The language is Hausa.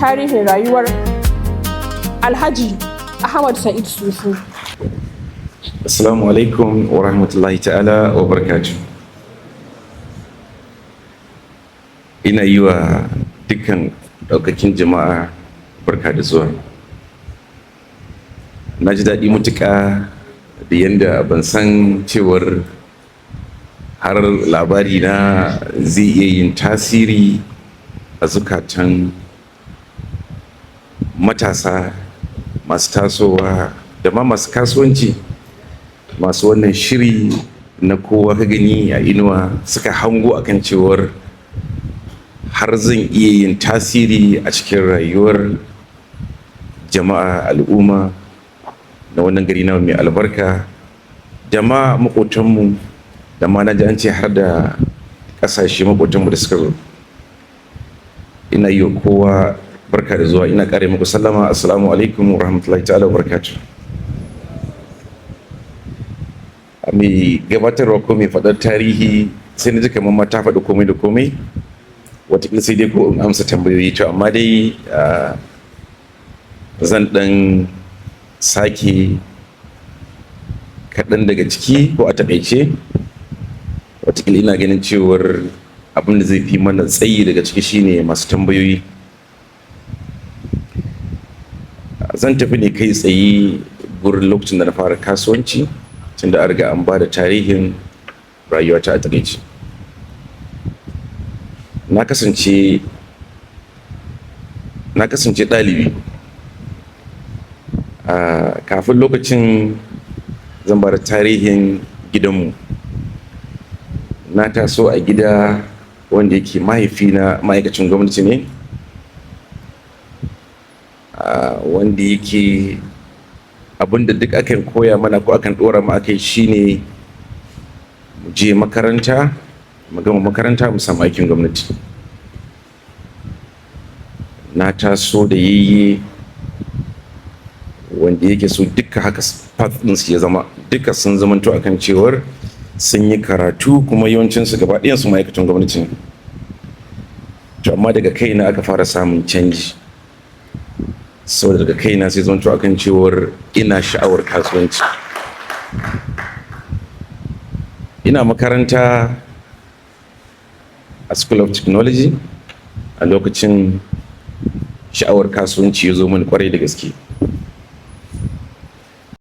tarihin rayuwar Alhaji Ahmad Sufi. Assalamu alaikum wa rahmatullahi ta'ala wa barakatuh. Ina yi wa dukkan ɗaukakin jama'a barka da zuwa. Na ji daɗi matuƙa da yadda ban san cewar har labari na zai iya yin tasiri a zukatan matasa masu tasowa da ma masu kasuwanci, masu wannan shiri na kowa ka gani a Inuwa suka hango akan cewar har zan iya yin tasiri a cikin rayuwar jama'a al'umma na wannan gari na mai albarka da ma maƙotanmu da ma na ji an ce har da ƙasashe maƙotanmu da suka zo. Ina yi wa kowa barka da zuwa, ina ƙare muku sallama. Assalamu alaikum wa rahmatullahi ta'ala wa barakatuh. Mai gabatarwa ko mai faɗar tarihi sai na ji kamar ma ta faɗi komai da komai, wataƙila sai dai ko in amsa tambayoyi to, amma dai zan ɗan sake kaɗan daga ciki ko a taƙaice. Wataƙila ina ganin cewar abin da zai fi mana tsayi daga ciki shine masu tambayoyi. Zan tafi ne kai tsaye gurin lokacin da na fara kasuwanci, tun da an riga an ba da tarihin rayuwata a taƙaice. Na kasance ɗalibi. Kafin lokacin zan ba da tarihin gidanmu. Na taso a gida wanda yake mahaifina ma'aikacin gwamnati ne, wanda yake abinda duk akan koya mana ko akan ɗora mu akai shine mu je makaranta, mu gama makaranta mu samu aikin gwamnati. Na taso da yayye wanda yake so duka haka path ɗinsu ya zama, duka sun zamanto akan cewar sun yi karatu kuma yawancinsu gaba ɗayansu ma'aikatan gwamnati ne. To amma daga kaina aka fara samun canji, saboda daga kaina sai zamanto akan cewar ina sha'awar kasuwanci. Ina makaranta a School of Technology a lokacin sha'awar kasuwanci ya zo mini kwarai da gaske.